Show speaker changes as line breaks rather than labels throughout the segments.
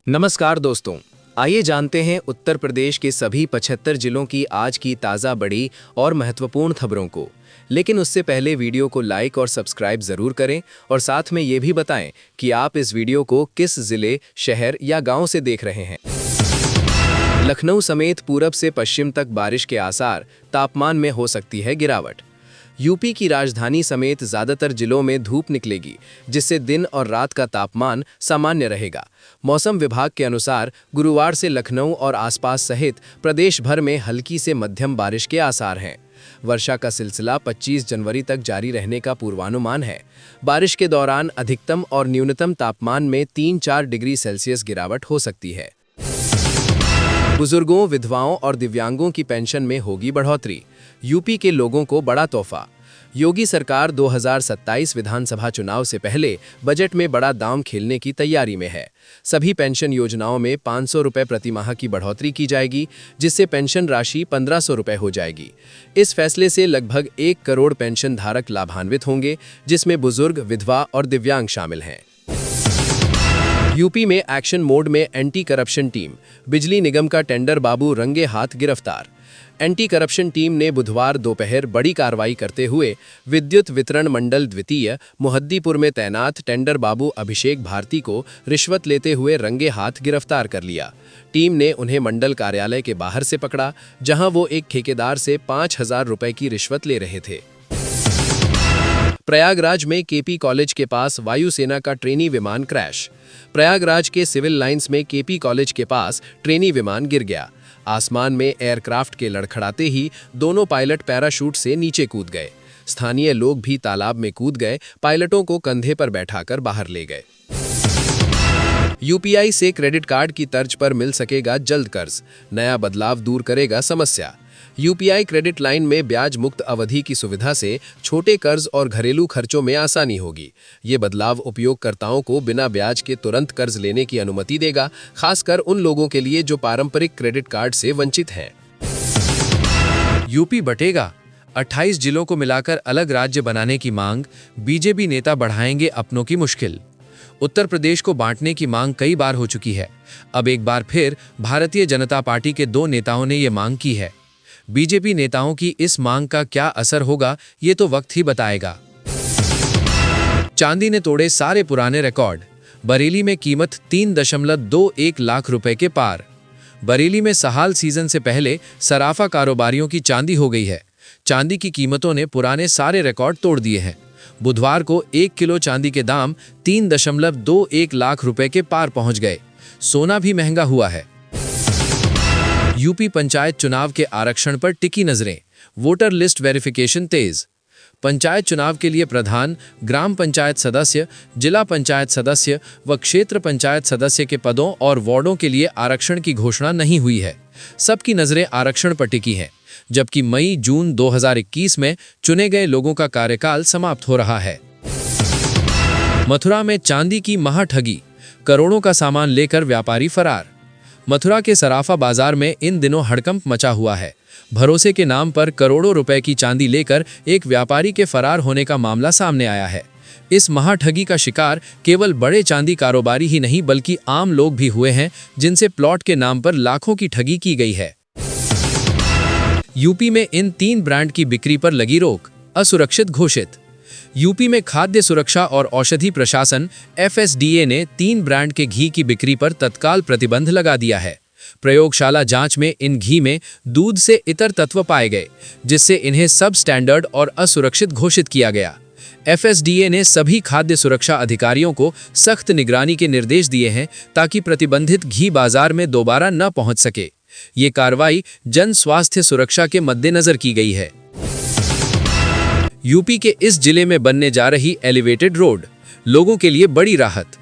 नमस्कार दोस्तों, आइए जानते हैं उत्तर प्रदेश के सभी 75 जिलों की आज की ताज़ा बड़ी और महत्वपूर्ण खबरों को। लेकिन उससे पहले वीडियो को लाइक और सब्सक्राइब ज़रूर करें और साथ में ये भी बताएं कि आप इस वीडियो को किस ज़िले, शहर या गांव से देख रहे हैं। लखनऊ समेत पूरब से पश्चिम तक बारिश के आसार, तापमान में हो सकती है गिरावट। यूपी की राजधानी समेत ज़्यादातर जिलों में धूप निकलेगी, जिससे दिन और रात का तापमान सामान्य रहेगा। मौसम विभाग के अनुसार गुरुवार से लखनऊ और आसपास सहित प्रदेश भर में हल्की से मध्यम बारिश के आसार हैं। वर्षा का सिलसिला 25 जनवरी तक जारी रहने का पूर्वानुमान है। बारिश के दौरान अधिकतम और न्यूनतम तापमान में 3-4 डिग्री सेल्सियस गिरावट हो सकती है। बुजुर्गों, विधवाओं और दिव्यांगों की पेंशन में होगी बढ़ोतरी। यूपी के लोगों को बड़ा तोहफा। योगी सरकार 2027 विधानसभा चुनाव से पहले बजट में बड़ा दांव खेलने की तैयारी में है। सभी पेंशन योजनाओं में 500 रुपये प्रति माह की बढ़ोतरी की जाएगी, जिससे पेंशन राशि 1500 रुपये हो जाएगी। इस फैसले से लगभग 1 करोड़ पेंशन धारक लाभान्वित होंगे, जिसमें बुजुर्ग, विधवा और दिव्यांग शामिल हैं। यूपी में एक्शन मोड में एंटी करप्शन टीम। बिजली निगम का टेंडर बाबू रंगे हाथ गिरफ्तार। एंटी करप्शन टीम ने बुधवार दोपहर बड़ी कार्रवाई करते हुए विद्युत वितरण मंडल द्वितीय मुहद्दीपुर में तैनात टेंडर बाबू अभिषेक भारती को रिश्वत लेते हुए रंगे हाथ गिरफ्तार कर लिया। टीम ने उन्हें मंडल कार्यालय के बाहर से पकड़ा, जहां वो एक ठेकेदार से 5000 रुपए की रिश्वत ले रहे थे। प्रयागराज में केपी कॉलेज के पास वायुसेना का ट्रेनी विमान क्रैश। प्रयागराज के सिविल लाइंस में केपी कॉलेज के पास ट्रेनी विमान गिर गया। आसमान में एयरक्राफ्ट के लड़खड़ाते ही दोनों पायलट पैराशूट से नीचे कूद गए। स्थानीय लोग भी तालाब में कूद गए, पायलटों को कंधे पर बैठाकर बाहर ले गए। यूपीआई से क्रेडिट कार्ड की तर्ज पर मिल सकेगा जल्द कर्ज। नया बदलाव दूर करेगा समस्या। यूपीआई क्रेडिट लाइन में ब्याज मुक्त अवधि की सुविधा से छोटे कर्ज और घरेलू खर्चों में आसानी होगी। ये बदलाव उपयोगकर्ताओं को बिना ब्याज के तुरंत कर्ज लेने की अनुमति देगा, खासकर उन लोगों के लिए जो पारंपरिक क्रेडिट कार्ड से वंचित हैं। यूपी बटेगा, 28 जिलों को मिलाकर अलग राज्य बनाने की मांग। बीजेपी नेता बढ़ाएंगे अपनों की मुश्किल। उत्तर प्रदेश को बांटने की मांग कई बार हो चुकी है। अब एक बार फिर भारतीय जनता पार्टी के 2 नेताओं ने ये मांग की है। बीजेपी नेताओं की इस मांग का क्या असर होगा, ये तो वक्त ही बताएगा। चांदी ने तोड़े सारे पुराने रिकॉर्ड। बरेली में कीमत 3.21 लाख रुपए के पार। बरेली में सहाल सीजन से पहले सराफा कारोबारियों की चांदी हो गई है। चांदी की कीमतों ने पुराने सारे रिकॉर्ड तोड़ दिए हैं। बुधवार को 1 किलो चांदी के दाम 3.21 लाख रुपए के पार पहुंच गए। सोना भी महंगा हुआ है। यूपी पंचायत चुनाव के आरक्षण पर टिकी नजरें। वोटर लिस्ट वेरिफिकेशन तेज। पंचायत चुनाव के लिए प्रधान, ग्राम पंचायत सदस्य, जिला पंचायत सदस्य व क्षेत्र पंचायत सदस्य के पदों और वार्डों के लिए आरक्षण की घोषणा नहीं हुई है। सबकी नजरें आरक्षण पर टिकी हैं, जबकि मई-जून 2021 में चुने गए लोगों का कार्यकाल समाप्त हो रहा है। मथुरा में चांदी की महाठगी। करोड़ों का सामान लेकर व्यापारी फरार। मथुरा के सराफा बाजार में इन दिनों हड़कंप मचा हुआ है। भरोसे के नाम पर करोड़ों रुपए की चांदी लेकर एक व्यापारी के फरार होने का मामला सामने आया है। इस महाठगी का शिकार केवल बड़े चांदी कारोबारी ही नहीं बल्कि आम लोग भी हुए हैं, जिनसे प्लॉट के नाम पर लाखों की ठगी की गई है। यूपी में इन 3 ब्रांड की बिक्री पर लगी रोक, असुरक्षित घोषित। यूपी में खाद्य सुरक्षा और औषधि प्रशासन FSDA ने 3 ब्रांड के घी की बिक्री पर तत्काल प्रतिबंध लगा दिया है। प्रयोगशाला जांच में इन घी में दूध से इतर तत्व पाए गए, जिससे इन्हें सब स्टैंडर्ड और असुरक्षित घोषित किया गया। FSDA ने सभी खाद्य सुरक्षा अधिकारियों को सख्त निगरानी के निर्देश दिए हैं, ताकि प्रतिबंधित घी बाजार में दोबारा न पहुंच सके। ये कार्रवाई जन स्वास्थ्य सुरक्षा के मद्देनजर की गई है। यूपी के इस जिले में बनने जा रही एलिवेटेड रोड लोगों के लिए बड़ी राहत।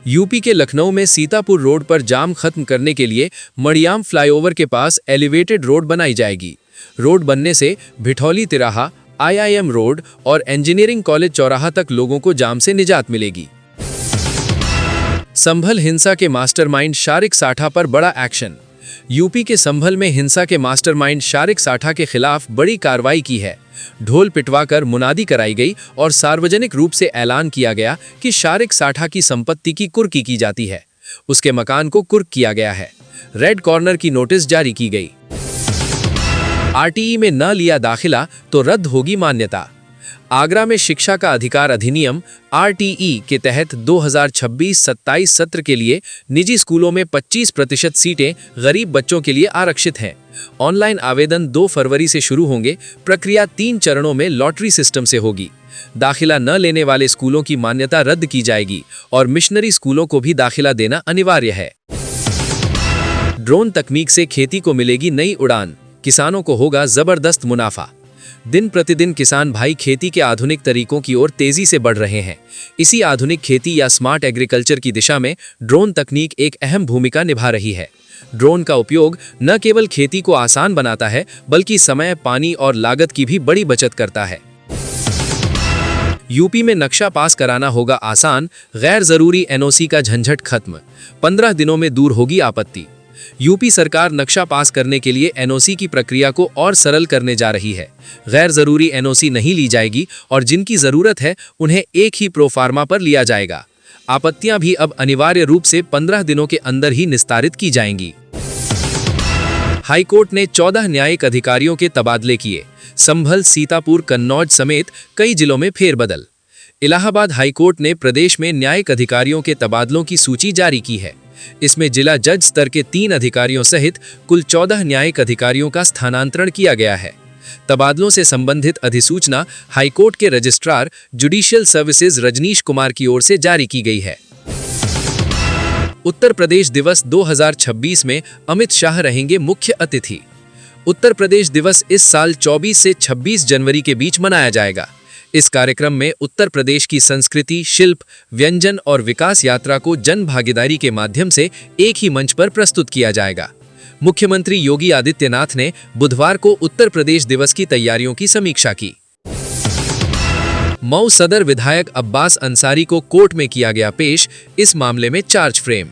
यूपी के लखनऊ में सीतापुर रोड पर जाम खत्म करने के लिए मड़ियाम फ्लाईओवर के पास एलिवेटेड रोड बनाई जाएगी। रोड बनने से भिठौली तिराहा, IIM रोड और इंजीनियरिंग कॉलेज चौराहा तक लोगों को जाम से निजात मिलेगी। संभल हिंसा के मास्टरमाइंड शारिक साठा पर बड़ा एक्शन। यूपी के संभल में हिंसा के मास्टरमाइंड शारिक साठा के खिलाफ बड़ी कार्रवाई की है। ढोल पिटवाकर मुनादी कराई गई और सार्वजनिक रूप से ऐलान किया गया कि शारिक साठा की संपत्ति की कुर्की की जाती है। उसके मकान को कुर्क किया गया है। रेड कॉर्नर की नोटिस जारी की गई। आरटीई में न लिया दाखिला तो रद्द होगी मान्यता। आगरा में शिक्षा का अधिकार अधिनियम आरटीई के तहत 2026-27 सत्र के लिए निजी स्कूलों में 25% सीटें गरीब बच्चों के लिए आरक्षित हैं। ऑनलाइन आवेदन 2 फरवरी से शुरू होंगे। प्रक्रिया 3 चरणों में लॉटरी सिस्टम से होगी। दाखिला न लेने वाले स्कूलों की मान्यता रद्द की जाएगी और मिशनरी स्कूलों को भी दाखिला देना अनिवार्य है। ड्रोन तकनीक से खेती को मिलेगी नई उड़ान, किसानों को होगा जबरदस्त मुनाफा। दिन प्रतिदिन किसान भाई खेती के आधुनिक तरीकों की ओर तेजी से बढ़ रहे हैं। इसी आधुनिक खेती या स्मार्ट एग्रीकल्चर की दिशा में ड्रोन तकनीक एक अहम भूमिका निभा रही है। ड्रोन का उपयोग न केवल खेती को आसान बनाता है, बल्कि समय, पानी और लागत की भी बड़ी बचत करता है। यूपी में नक्शा पास कराना होगा आसान, गैर जरूरी एनओसी का झंझट खत्म। 15 दिनों में दूर होगी आपत्ति। यूपी सरकार नक्शा पास करने के लिए एनओसी की प्रक्रिया को और सरल करने जा रही है। गैर जरूरी एनओसी नहीं ली जाएगी और जिनकी जरूरत है उन्हें एक ही प्रोफार्मा पर लिया जाएगा। आपत्तियां भी अब अनिवार्य रूप से 15 दिनों के अंदर ही निस्तारित की जाएंगी। हाईकोर्ट ने 14 न्यायिक अधिकारियों के तबादले किए। संभल, सीतापुर, कन्नौज समेत कई जिलों में फेरबदल। इलाहाबाद हाईकोर्ट ने प्रदेश में न्यायिक अधिकारियों के तबादलों की सूची जारी की है। इसमें जिला जज स्तर के 3 अधिकारियों सहित कुल 14 न्यायिक अधिकारियों का स्थानांतरण किया गया है। तबादलों से संबंधित अधिसूचना हाईकोर्ट के registrar judicial services Rajnish Kumar की ओर से जारी की गई है। उत्तर प्रदेश दिवस 2026 में अमित शाह रहेंगे मुख्य अतिथि। उत्तर प्रदेश दिवस इस साल 24 से 26 जनवरी के बीच मनाया जाएगा। इस कार्यक्रम में उत्तर प्रदेश की संस्कृति, शिल्प, व्यंजन और विकास यात्रा को जन भागीदारी के माध्यम से एक ही मंच पर प्रस्तुत किया जाएगा। मुख्यमंत्री योगी आदित्यनाथ ने बुधवार को उत्तर प्रदेश दिवस की तैयारियों की समीक्षा की। मऊ सदर विधायक अब्बास अंसारी को कोर्ट में किया गया पेश, इस मामले में चार्ज फ्रेम।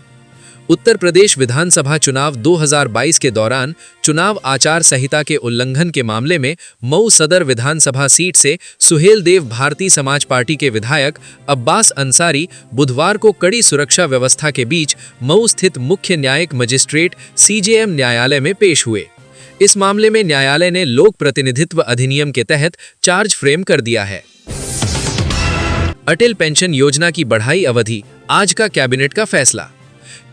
उत्तर प्रदेश विधानसभा चुनाव 2022 के दौरान चुनाव आचार संहिता के उल्लंघन के मामले में मऊ सदर विधानसभा सीट से सुहेल देव भारतीय समाज पार्टी के विधायक अब्बास अंसारी बुधवार को कड़ी सुरक्षा व्यवस्था के बीच मऊ स्थित मुख्य न्यायिक मजिस्ट्रेट सीजेएम न्यायालय में पेश हुए। इस मामले में न्यायालय ने लोक प्रतिनिधित्व अधिनियम के तहत चार्ज फ्रेम कर दिया है। अटल पेंशन योजना की बढ़ाई अवधि, आज का कैबिनेट का फैसला।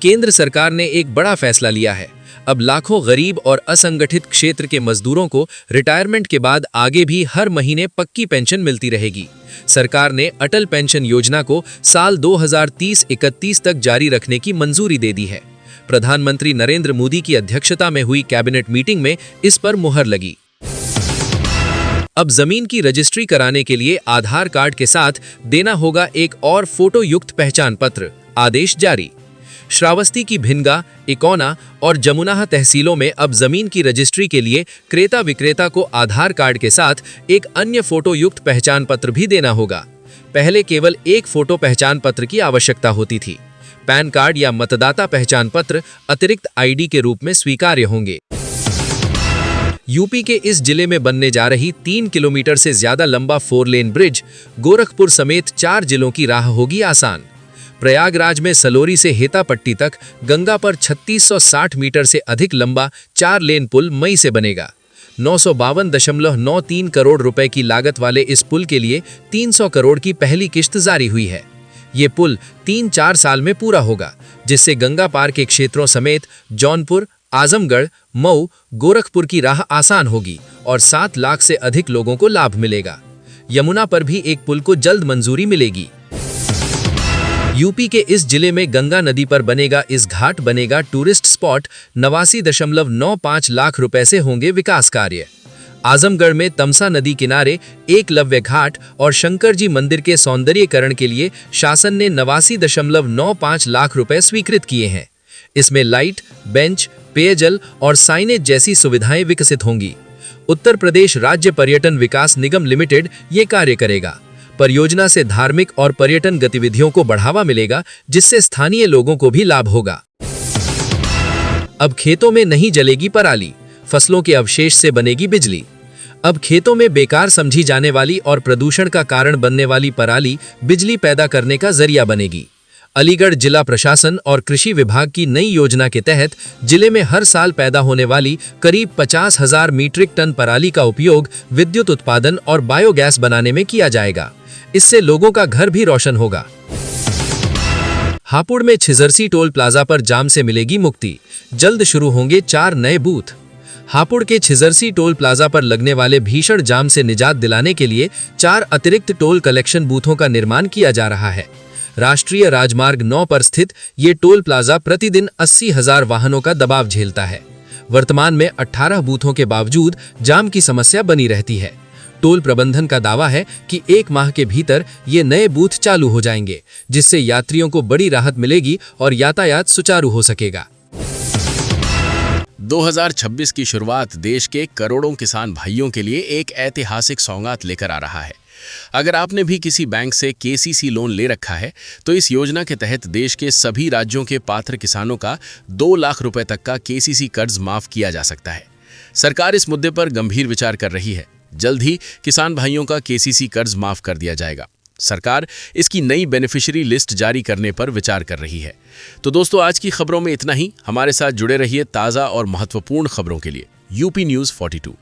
केंद्र सरकार ने एक बड़ा फैसला लिया है। अब लाखों गरीब और असंगठित क्षेत्र के मजदूरों को रिटायरमेंट के बाद आगे भी हर महीने पक्की पेंशन मिलती रहेगी। सरकार ने अटल पेंशन योजना को साल 2030-31 तक जारी रखने की मंजूरी दे दी है। प्रधानमंत्री नरेंद्र मोदी की अध्यक्षता में हुई कैबिनेट मीटिंग में इस पर मुहर लगी। अब जमीन की रजिस्ट्री कराने के लिए आधार कार्ड के साथ देना होगा एक और फोटो युक्त पहचान पत्र, आदेश जारी। श्रावस्ती की भिनगा, इकौना और जमुनाहा तहसीलों में अब जमीन की रजिस्ट्री के लिए क्रेता विक्रेता को आधार कार्ड के साथ एक अन्य फोटो युक्त पहचान पत्र भी देना होगा। पहले केवल एक फोटो पहचान पत्र की आवश्यकता होती थी। पैन कार्ड या मतदाता पहचान पत्र अतिरिक्त आईडी के रूप में स्वीकार्य होंगे। यूपी के इस जिले में बनने जा रही 3 किलोमीटर से ज्यादा लंबा 4 लेन ब्रिज गोरखपुर समेत 4 जिलों की राह होगी आसान। प्रयागराज में सलोरी से हेतापट्टी तक गंगा पर 3660 मीटर से अधिक लंबा 4 लेन पुल मई से बनेगा। 952.93 करोड़ रुपए की लागत वाले इस पुल के लिए 300 करोड़ की पहली किश्त जारी हुई है। ये पुल 3-4 साल में पूरा होगा, जिससे गंगा पार के क्षेत्रों समेत जौनपुर, आजमगढ़, मऊ, गोरखपुर की राह आसान होगी और 7 लाख से अधिक लोगों को लाभ मिलेगा। यमुना पर भी एक पुल को जल्द मंजूरी मिलेगी। यूपी के इस जिले में गंगा नदी पर बनेगा इस घाट बनेगा टूरिस्ट स्पॉट। 89.95 लाख रुपए से होंगे विकास कार्य। आजमगढ़ में तमसा नदी किनारे एकलव्य घाट और शंकर जी मंदिर के सौंदर्यीकरण के लिए शासन ने 89.95 लाख रुपए स्वीकृत किए हैं। इसमें लाइट, बेंच, पेयजल और साइनेज जैसी सुविधाएं विकसित होंगी। उत्तर प्रदेश राज्य पर्यटन विकास निगम लिमिटेड ये कार्य करेगा। परियोजना से धार्मिक और पर्यटन गतिविधियों को बढ़ावा मिलेगा, जिससे स्थानीय लोगों को भी लाभ होगा। अब खेतों में नहीं जलेगी पराली, फसलों के अवशेष से बनेगी बिजली। अब खेतों में बेकार समझी जाने वाली और प्रदूषण का कारण बनने वाली पराली बिजली पैदा करने का जरिया बनेगी। अलीगढ़ जिला प्रशासन और कृषि विभाग की नई योजना के तहत जिले में हर साल पैदा होने वाली करीब 50,000 मीट्रिक टन पराली का उपयोग विद्युत उत्पादन और बायोगैस बनाने में किया जाएगा। इससे लोगों का घर भी रोशन होगा। हापुड़ में छिजरसी टोल प्लाजा पर जाम से मिलेगी मुक्ति, जल्द शुरू होंगे 4 नए बूथ। हापुड़ के छिजरसी टोल प्लाजा पर लगने वाले भीषण जाम से निजात दिलाने के लिए 4 अतिरिक्त टोल कलेक्शन बूथों का निर्माण किया जा रहा है। राष्ट्रीय राजमार्ग 9 पर स्थित ये टोल प्लाजा प्रतिदिन 80,000 वाहनों का दबाव झेलता है। वर्तमान में 18 बूथों के बावजूद जाम की समस्या बनी रहती है। टोल प्रबंधन का दावा है कि 1 माह के भीतर ये नए बूथ चालू हो जाएंगे, जिससे यात्रियों को बड़ी राहत मिलेगी और यातायात सुचारू हो सकेगा।
2026 की शुरुआत देश के करोड़ों किसान भाइयों के लिए एक ऐतिहासिक सौगात लेकर आ रहा है। अगर आपने भी किसी बैंक से केसीसी लोन ले रखा है तो इस योजना के तहत देश के सभी राज्यों के पात्र किसानों का 2 लाख रुपए तक का केसीसी कर्ज माफ किया जा सकता है। सरकार इस मुद्दे पर गंभीर विचार कर रही है। जल्द ही किसान भाइयों का केसीसी कर्ज माफ कर दिया जाएगा। सरकार इसकी नई बेनिफिशियरी लिस्ट जारी करने पर विचार कर रही है। तो दोस्तों, आज की खबरों में इतना ही। हमारे साथ जुड़े रहिए ताज़ा और महत्वपूर्ण खबरों के लिए। UP news 42।